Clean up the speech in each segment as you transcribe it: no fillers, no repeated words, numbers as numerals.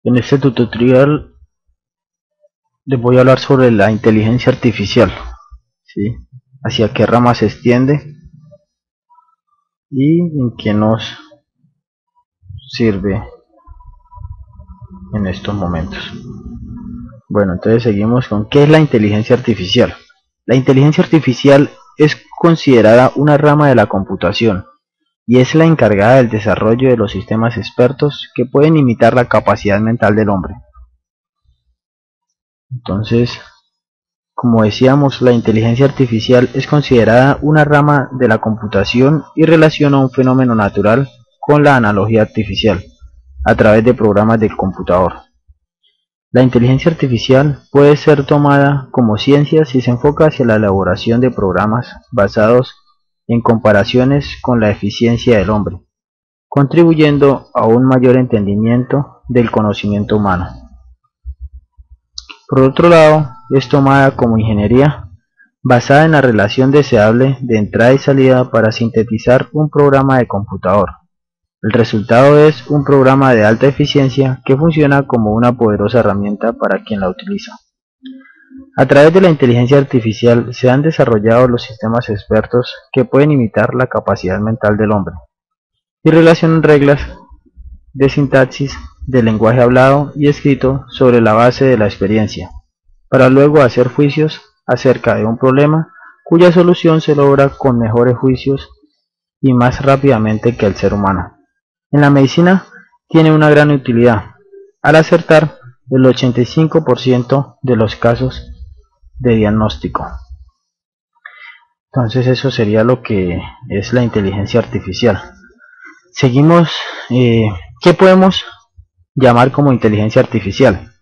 En este tutorial les voy a hablar sobre la inteligencia artificial, ¿sí? Hacia qué rama se extiende y en qué nos sirve en estos momentos. Bueno, entonces seguimos con ¿qué es la inteligencia artificial? La inteligencia artificial es considerada una rama de la computación y es la encargada del desarrollo de los sistemas expertos que pueden imitar la capacidad mental del hombre. Entonces, como decíamos, la inteligencia artificial es considerada una rama de la computación y relaciona un fenómeno natural con la analogía artificial a través de programas del computador. La inteligencia artificial puede ser tomada como ciencia si se enfoca hacia la elaboración de programas basados en comparaciones con la eficiencia del hombre, contribuyendo a un mayor entendimiento del conocimiento humano. Por otro lado, es tomada como ingeniería, basada en la relación deseable de entrada y salida para sintetizar un programa de computador. El resultado es un programa de alta eficiencia que funciona como una poderosa herramienta para quien la utiliza. A través de la inteligencia artificial se han desarrollado los sistemas expertos que pueden imitar la capacidad mental del hombre y relacionan reglas de sintaxis del lenguaje hablado y escrito sobre la base de la experiencia, para luego hacer juicios acerca de un problema cuya solución se logra con mejores juicios y más rápidamente que el ser humano. En la medicina tiene una gran utilidad, al acertar el 85% de los casos de diagnóstico. Entonces eso sería lo que es la inteligencia artificial. Seguimos, ¿qué podemos llamar como inteligencia artificial?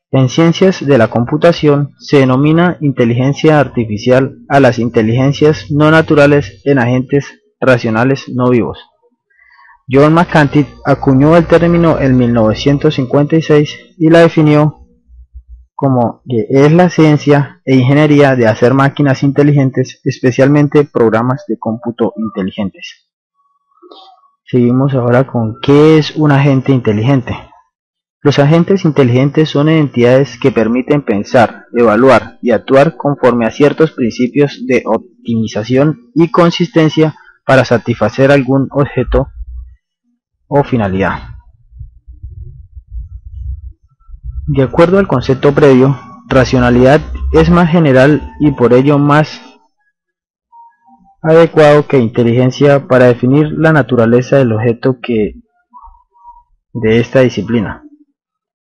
En ciencias de la computación se denomina inteligencia artificial a las inteligencias no naturales en agentes racionales no vivos. John McCarthy acuñó el término en 1956 y la definió como que es la ciencia e ingeniería de hacer máquinas inteligentes, especialmente programas de cómputo inteligentes. Seguimos ahora con ¿qué es un agente inteligente? Los agentes inteligentes son entidades que permiten pensar, evaluar y actuar conforme a ciertos principios de optimización y consistencia para satisfacer algún objeto o finalidad. De acuerdo al concepto previo, racionalidad es más general y por ello más adecuado que inteligencia para definir la naturaleza del objeto que de esta disciplina.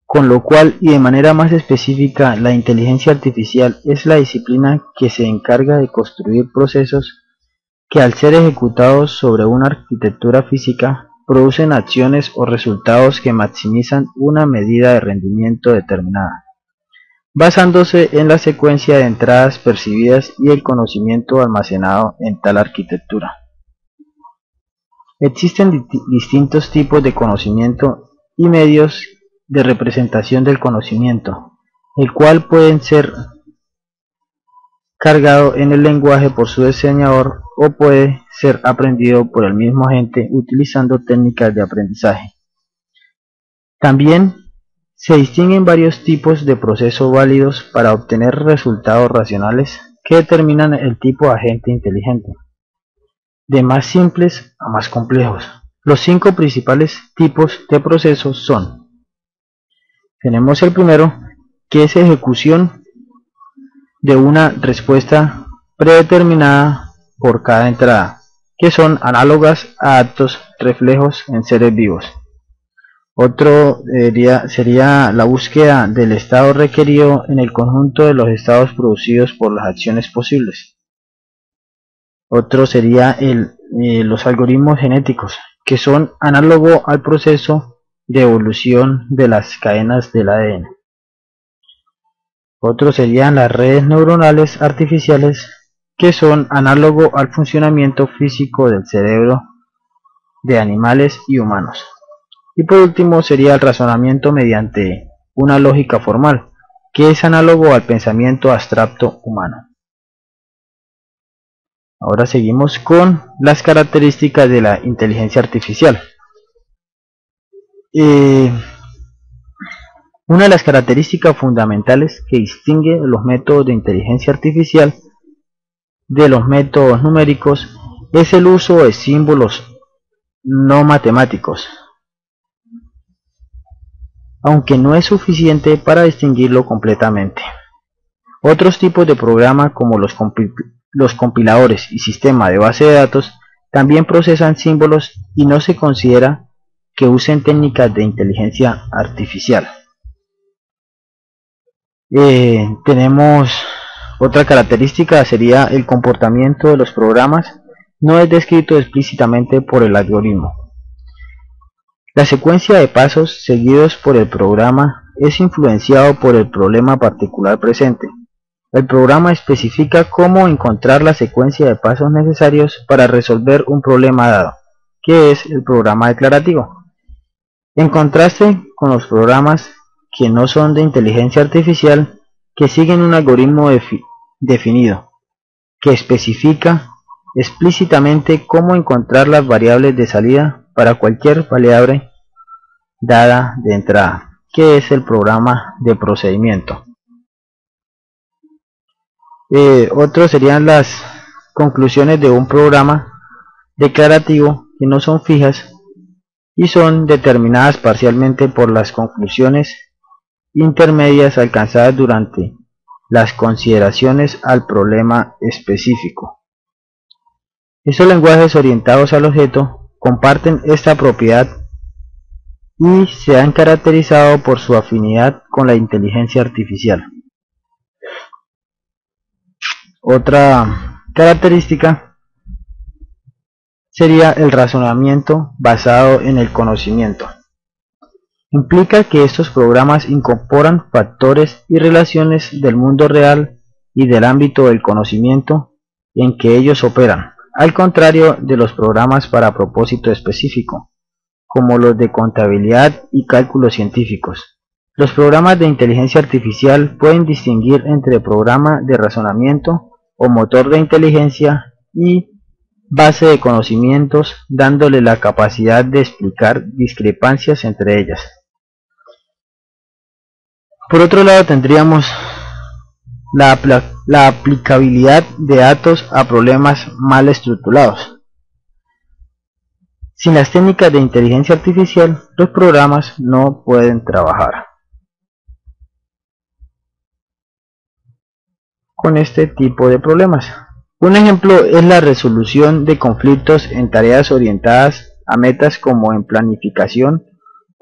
Con lo cual, y de manera más específica, la inteligencia artificial es la disciplina que se encarga de construir procesos que al ser ejecutados sobre una arquitectura física, producen acciones o resultados que maximizan una medida de rendimiento determinada, basándose en la secuencia de entradas percibidas y el conocimiento almacenado en tal arquitectura. Existen distintos tipos de conocimiento y medios de representación del conocimiento, el cual pueden ser cargado en el lenguaje por su diseñador o puede ser aprendido por el mismo agente utilizando técnicas de aprendizaje. También se distinguen varios tipos de procesos válidos para obtener resultados racionales que determinan el tipo de agente inteligente, de más simples a más complejos. Los 5 principales tipos de procesos son: tenemos el primero, que es ejecución de una respuesta predeterminada por cada entrada, que son análogas a actos reflejos en seres vivos. Otro sería la búsqueda del estado requerido en el conjunto de los estados producidos por las acciones posibles. Otro sería los algoritmos genéticos, que son análogo al proceso de evolución de las cadenas del ADN. Otros serían las redes neuronales artificiales, que son análogo al funcionamiento físico del cerebro de animales y humanos. Y por último sería el razonamiento mediante una lógica formal, que es análogo al pensamiento abstracto humano. Ahora seguimos con las características de la inteligencia artificial. Una de las características fundamentales que distingue los métodos de inteligencia artificial de los métodos numéricos es el uso de símbolos no matemáticos, aunque no es suficiente para distinguirlo completamente. Otros tipos de programa como los compiladores y sistemas de base de datos también procesan símbolos y no se considera que usen técnicas de inteligencia artificial. Tenemos otra característica, sería el comportamiento de los programas no es descrito explícitamente por el algoritmo. La secuencia de pasos seguidos por el programa es influenciado por el problema particular presente. El programa especifica cómo encontrar la secuencia de pasos necesarios para resolver un problema dado, que es el programa declarativo. En contraste con los programas que no son de inteligencia artificial, que siguen un algoritmo definido, que especifica explícitamente cómo encontrar las variables de salida para cualquier variable dada de entrada, que es el programa de procedimiento. Otros serían las conclusiones de un programa declarativo que no son fijas y son determinadas parcialmente por las conclusiones intermedias alcanzadas durante las consideraciones al problema específico. Estos lenguajes orientados al objeto comparten esta propiedad y se han caracterizado por su afinidad con la inteligencia artificial. Otra característica sería el razonamiento basado en el conocimiento. Implica que estos programas incorporan factores y relaciones del mundo real y del ámbito del conocimiento en que ellos operan, al contrario de los programas para propósito específico, como los de contabilidad y cálculos científicos. Los programas de inteligencia artificial pueden distinguir entre programa de razonamiento o motor de inteligencia y base de conocimientos, dándole la capacidad de explicar discrepancias entre ellas. Por otro lado tendríamos la aplicabilidad de datos a problemas mal estructurados. Sin las técnicas de inteligencia artificial, los programas no pueden trabajar con este tipo de problemas. Un ejemplo es la resolución de conflictos en tareas orientadas a metas como en planificación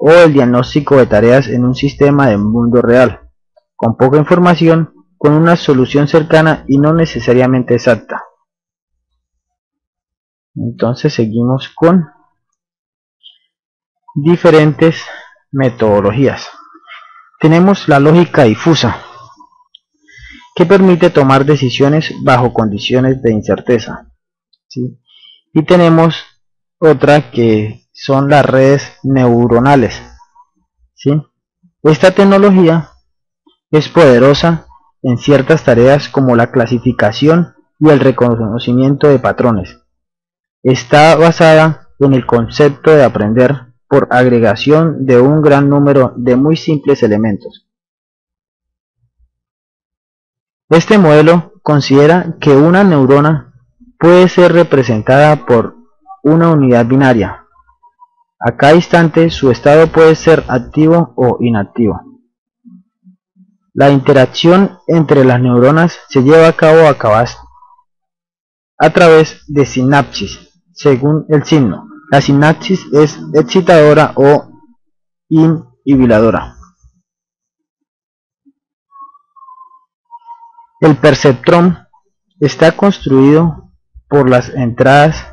o el diagnóstico de tareas en un sistema del mundo real, con poca información, con una solución cercana y no necesariamente exacta. Entonces seguimos con diferentes metodologías. Tenemos la lógica difusa, que permite tomar decisiones bajo condiciones de incerteza, ¿sí? Y tenemos otra que son las redes neuronales, ¿sí? Esta tecnología es poderosa en ciertas tareas como la clasificación y el reconocimiento de patrones. Está basada en el concepto de aprender por agregación de un gran número de muy simples elementos. Este modelo considera que una neurona puede ser representada por una unidad binaria. A cada instante su estado puede ser activo o inactivo. La interacción entre las neuronas se lleva a cabo a través de sinapsis, según el signo. La sinapsis es excitadora o inhibidora. El perceptrón está construido por las entradas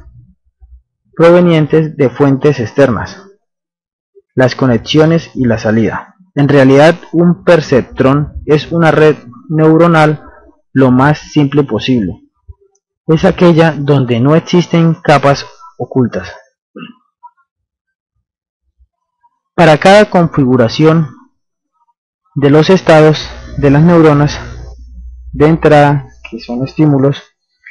provenientes de fuentes externas, las conexiones y la salida. En realidad, un perceptrón es una red neuronal lo más simple posible. Es aquella donde no existen capas ocultas. Para cada configuración de los estados de las neuronas de entrada, que son estímulos,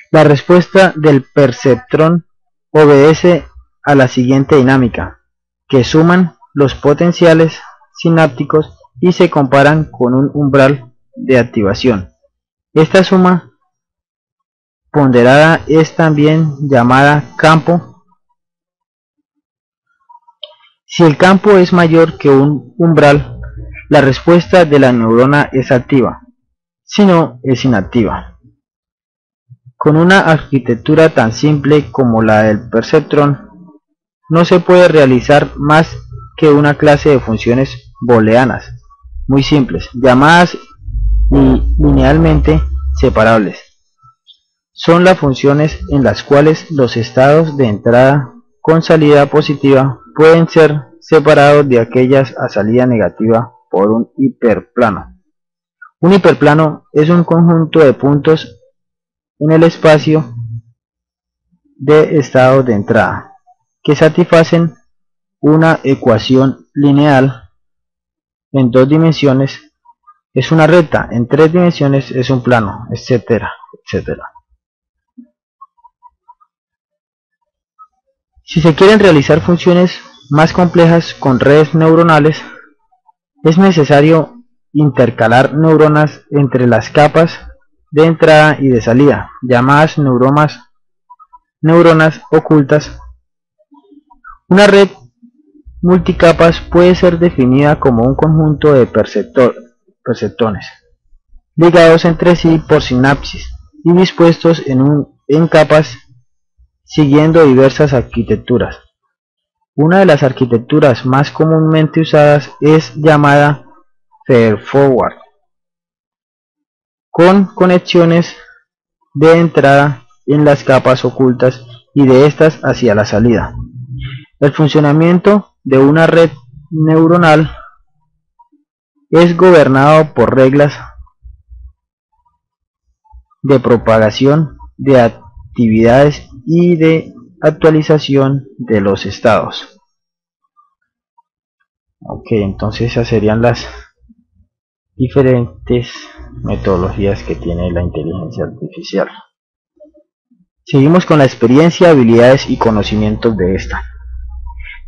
la respuesta del perceptrón obedece a la siguiente dinámica, que suman los potenciales sinápticos y se comparan con un umbral de activación. Esta suma ponderada es también llamada campo. Si el campo es mayor que un umbral, la respuesta de la neurona es activa, si no, es inactiva. Con una arquitectura tan simple como la del perceptrón, no se puede realizar más que una clase de funciones booleanas, muy simples, llamadas y linealmente separables. Son las funciones en las cuales los estados de entrada con salida positiva pueden ser separados de aquellas a salida negativa por un hiperplano. Un hiperplano es un conjunto de puntos en el espacio de estados de entrada que satisfacen una ecuación lineal en 2 dimensiones, es una recta, en 3 dimensiones es un plano, etcétera, etcétera. Si se quieren realizar funciones más complejas con redes neuronales, es necesario intercalar neuronas entre las capas de entrada y de salida, llamadas neuronas ocultas. Una red multicapas puede ser definida como un conjunto de perceptrones ligados entre sí por sinapsis y dispuestos en capas siguiendo diversas arquitecturas. Una de las arquitecturas más comúnmente usadas es llamada feedforward, con conexiones de entrada en las capas ocultas y de estas hacia la salida. El funcionamiento de una red neuronal es gobernado por reglas de propagación de actividades y de actualización de los estados. Ok, entonces esas serían las diferentes metodologías que tiene la inteligencia artificial. Seguimos con la experiencia, habilidades y conocimientos de esta.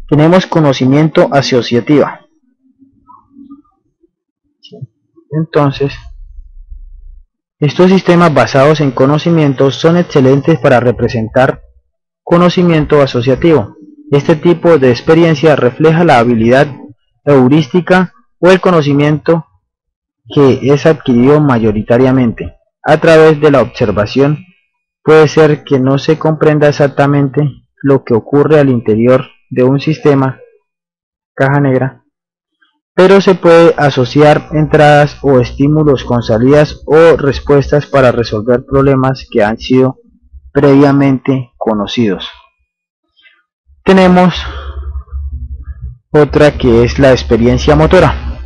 Tenemos conocimiento asociativa. Entonces, estos sistemas basados en conocimientos son excelentes para representar conocimiento asociativo. Este tipo de experiencia refleja la habilidad heurística o el conocimiento que es adquirido mayoritariamente a través de la observación. Puede ser que no se comprenda exactamente lo que ocurre al interior de un sistema caja negra, pero se puede asociar entradas o estímulos con salidas o respuestas para resolver problemas que han sido previamente conocidos. Tenemos otra que es la experiencia motora.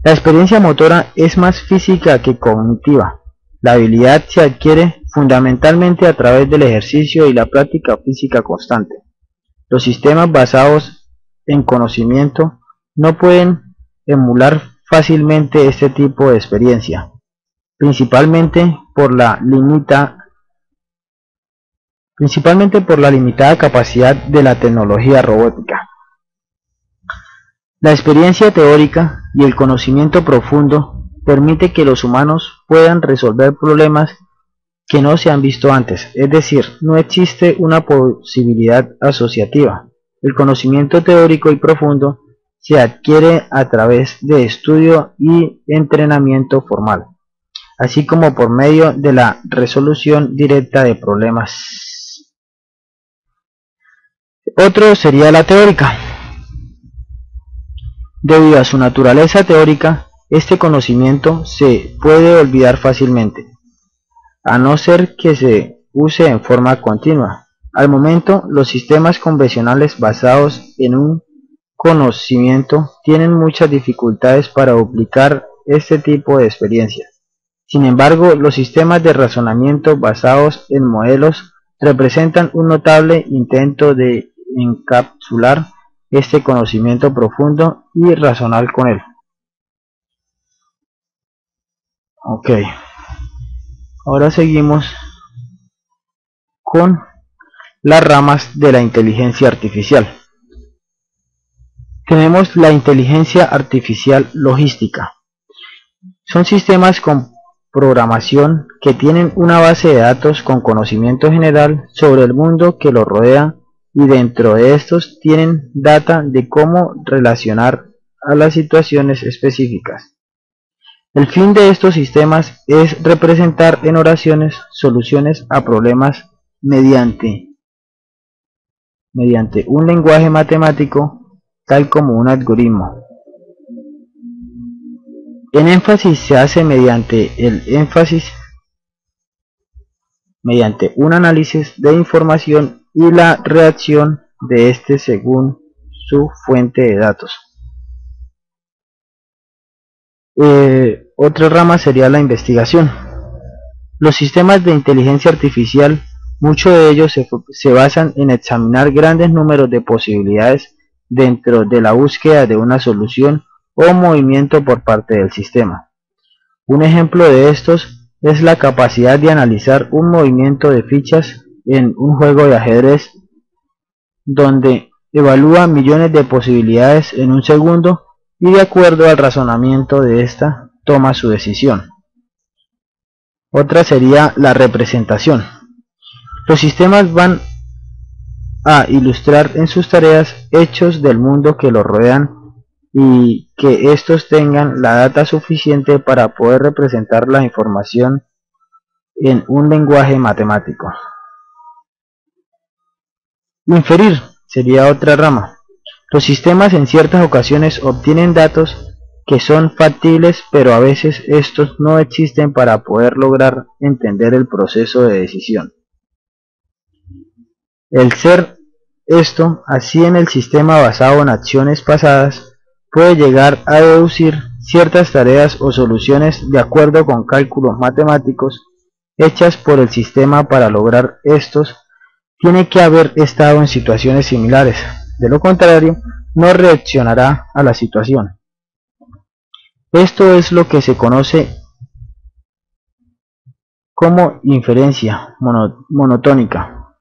La experiencia motora es más física que cognitiva. La habilidad se adquiere fundamentalmente a través del ejercicio y la práctica física constante. Los sistemas basados en conocimiento no pueden emular fácilmente este tipo de experiencia, principalmente por la limitada capacidad de la tecnología robótica. La experiencia teórica y el conocimiento profundo permite que los humanos puedan resolver problemas que no se han visto antes, es decir, no existe una posibilidad asociativa. El conocimiento teórico y profundo se adquiere a través de estudio y entrenamiento formal, así como por medio de la resolución directa de problemas. Otro sería la teórica. Debido a su naturaleza teórica, este conocimiento se puede olvidar fácilmente, a no ser que se use en forma continua. Al momento, los sistemas convencionales basados en un conocimiento tienen muchas dificultades para duplicar este tipo de experiencia. Sin embargo, los sistemas de razonamiento basados en modelos representan un notable intento de encapsular este conocimiento profundo y razonar con él. Ok, ahora seguimos con las ramas de la inteligencia artificial. Tenemos la inteligencia artificial logística. Son sistemas con programación que tienen una base de datos con conocimiento general sobre el mundo que los rodea, y dentro de estos tienen data de cómo relacionar a las situaciones específicas. El fin de estos sistemas es representar en oraciones soluciones a problemas mediante un lenguaje matemático, tal como un algoritmo. En énfasis se hace mediante un análisis de información y la reacción de este según su fuente de datos. Otra rama sería la investigación. Los sistemas de inteligencia artificial, muchos de ellos se basan en examinar grandes números de posibilidades dentro de la búsqueda de una solución o movimiento por parte del sistema. Un ejemplo de estos es la capacidad de analizar un movimiento de fichas en un juego de ajedrez, donde evalúa millones de posibilidades en un segundo y de acuerdo al razonamiento de esta toma su decisión. Otra sería la representación. Los sistemas van a ilustrar en sus tareas hechos del mundo que los rodean y que estos tengan la data suficiente para poder representar la información en un lenguaje matemático. Inferir sería otra rama. Los sistemas en ciertas ocasiones obtienen datos que son factibles, pero a veces estos no existen para poder lograr entender el proceso de decisión. El ser esto así en el sistema basado en acciones pasadas puede llegar a deducir ciertas tareas o soluciones de acuerdo con cálculos matemáticos hechas por el sistema. Para lograr estos, tiene que haber estado en situaciones similares, de lo contrario, no reaccionará a la situación. Esto es lo que se conoce como inferencia monotónica,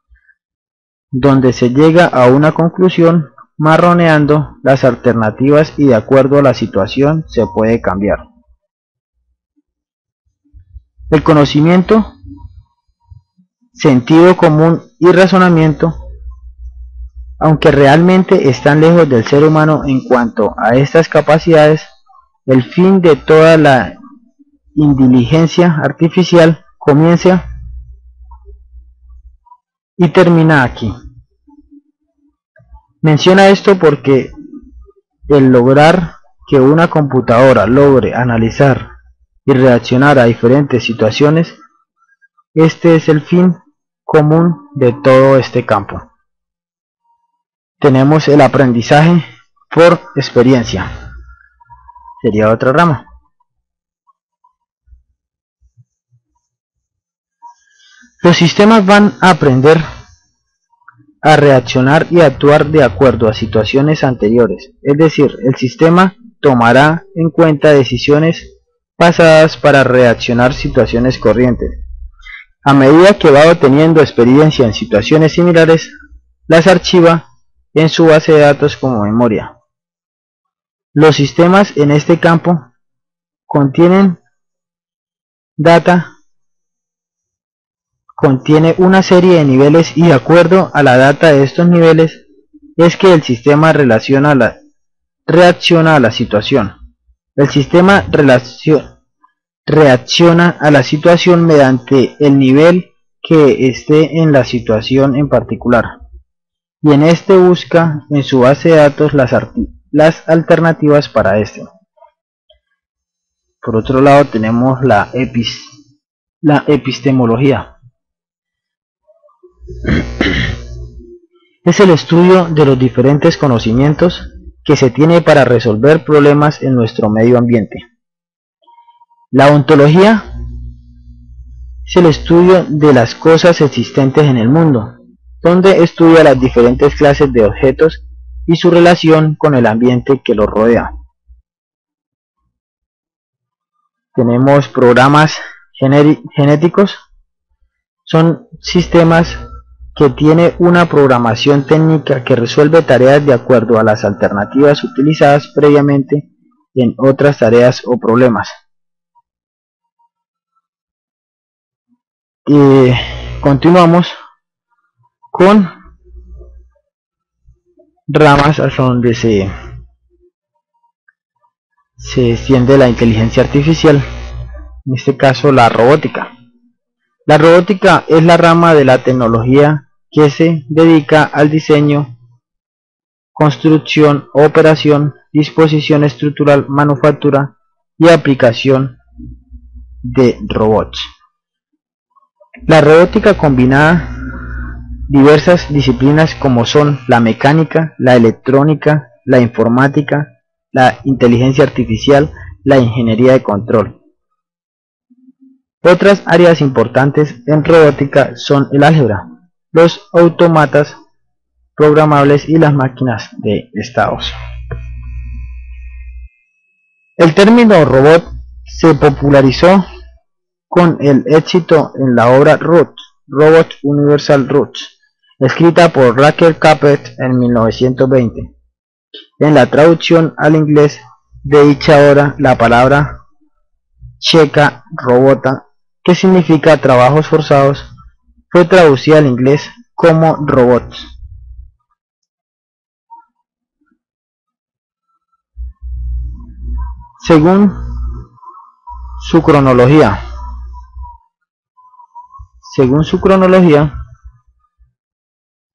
donde se llega a una conclusión marroneando las alternativas y de acuerdo a la situación se puede cambiar. El conocimiento, sentido común y razonamiento, aunque realmente están lejos del ser humano en cuanto a estas capacidades, el fin de toda la inteligencia artificial comienza y termina aquí. Menciona esto porque el lograr que una computadora logre analizar y reaccionar a diferentes situaciones, este es el fin común de todo este campo. Tenemos el aprendizaje por experiencia, sería otra rama. Los sistemas van a aprender a reaccionar y actuar de acuerdo a situaciones anteriores, es decir, el sistema tomará en cuenta decisiones pasadas para reaccionar a situaciones corrientes. A medida que va obteniendo experiencia en situaciones similares, las archiva en su base de datos como memoria. Los sistemas en este campo contiene una serie de niveles y de acuerdo a la data de estos niveles es que el sistema reacciona a la situación. El sistema reacciona a la situación mediante el nivel que esté en la situación en particular, y en este busca en su base de datos las alternativas para este. Por otro lado tenemos la epistemología. Es el estudio de los diferentes conocimientos que se tiene para resolver problemas en nuestro medio ambiente. La ontología es el estudio de las cosas existentes en el mundo, donde estudia las diferentes clases de objetos y su relación con el ambiente que los rodea. Tenemos programas genéticos, son sistemas que tiene una programación técnica que resuelve tareas de acuerdo a las alternativas utilizadas previamente en otras tareas o problemas. Continuamos con ramas hasta donde se extiende la inteligencia artificial, en este caso la robótica. La robótica es la rama de la tecnología que se dedica al diseño, construcción, operación, disposición estructural, manufactura y aplicación de robots. La robótica combina diversas disciplinas como son la mecánica, la electrónica, la informática, la inteligencia artificial, la ingeniería de control. Otras áreas importantes en robótica son el álgebra, los autómatas programables y las máquinas de estados. El término robot se popularizó con el éxito en la obra Roots, Robot Universal Roots, escrita por Raquel Capet en 1920. En la traducción al inglés de dicha obra, la palabra checa robota, que significa trabajos forzados, fue traducida al inglés como robots. Según su cronología,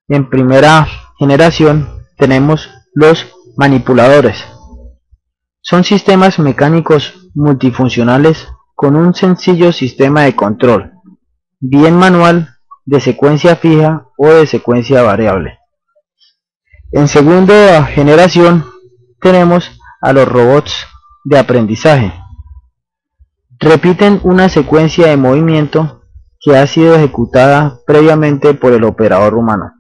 en primera generación tenemos los manipuladores. Son sistemas mecánicos multifuncionales con un sencillo sistema de control, bien manual, de secuencia fija o de secuencia variable. En segunda generación tenemos a los robots de aprendizaje. Repiten una secuencia de movimiento que ha sido ejecutada previamente por el operador humano.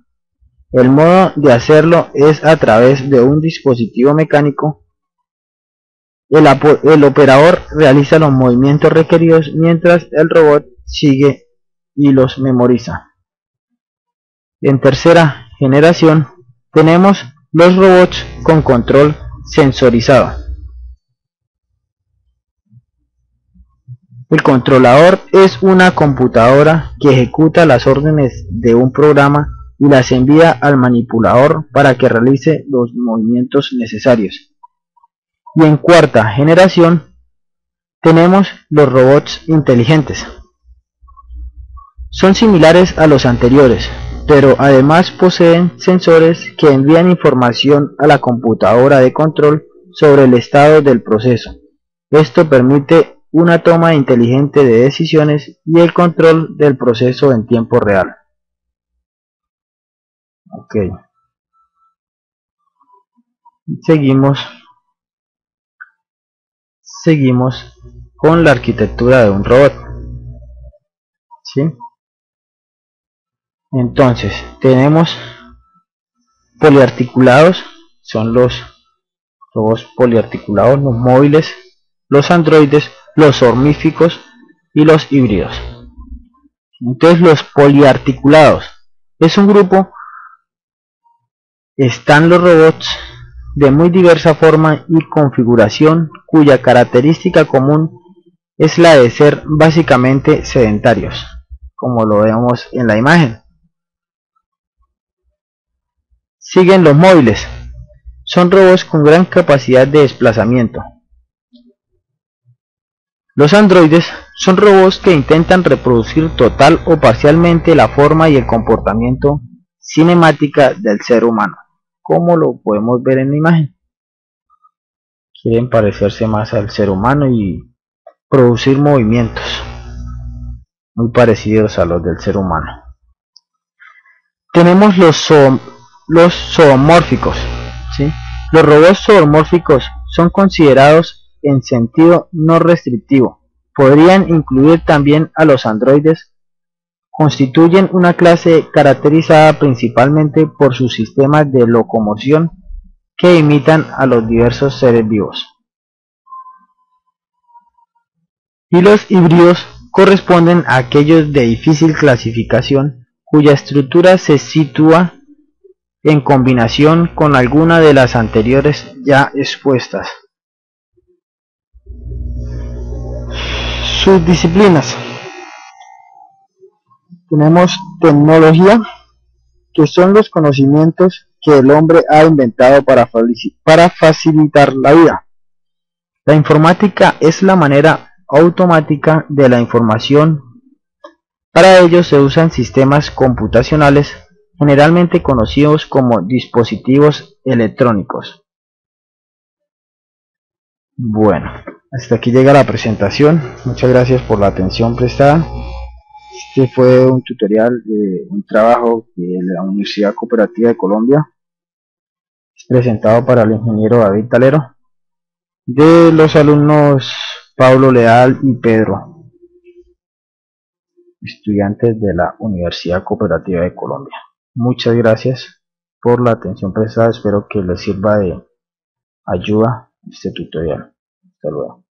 El modo de hacerlo es a través de un dispositivo mecánico. El operador realiza los movimientos requeridos mientras el robot sigue y los memoriza. En tercera generación tenemos los robots con control sensorizado. El controlador es una computadora que ejecuta las órdenes de un programa y las envía al manipulador para que realice los movimientos necesarios. Y en cuarta generación tenemos los robots inteligentes. Son similares a los anteriores, pero además poseen sensores que envían información a la computadora de control sobre el estado del proceso. Esto permite una toma inteligente de decisiones y el control del proceso en tiempo real. Seguimos con la arquitectura de un robot. ¿Sí? Entonces, tenemos poliarticulados, son los robots poliarticulados, los móviles, los androides, los hormíficos y los híbridos. Entonces, los poliarticulados es un grupo. Están los robots de muy diversa forma y configuración, cuya característica común es la de ser básicamente sedentarios, como lo vemos en la imagen. Siguen los móviles. Son robots con gran capacidad de desplazamiento. Los androides son robots que intentan reproducir total o parcialmente la forma y el comportamiento cinemática del ser humano, como lo podemos ver en la imagen. Quieren parecerse más al ser humano y producir movimientos muy parecidos a los del ser humano. Tenemos los zoomórficos. ¿Sí? Los robots zoomórficos son considerados en sentido no restrictivo. Podrían incluir también a los androides. Constituyen una clase caracterizada principalmente por sus sistemas de locomoción que imitan a los diversos seres vivos. Y los híbridos corresponden a aquellos de difícil clasificación cuya estructura se sitúa en combinación con alguna de las anteriores ya expuestas. Sus disciplinas. Tenemos tecnología, que son los conocimientos que el hombre ha inventado para facilitar la vida. La informática es la manera automática de la información. Para ello se usan sistemas computacionales, generalmente conocidos como dispositivos electrónicos. Bueno, hasta aquí llega la presentación. Muchas gracias por la atención prestada. Este fue un tutorial de un trabajo de la Universidad Cooperativa de Colombia, presentado para el ingeniero David Talero, de los alumnos Pablo Leal y Pedro, estudiantes de la Universidad Cooperativa de Colombia. Muchas gracias por la atención prestada. Espero que les sirva de ayuda este tutorial. Hasta luego.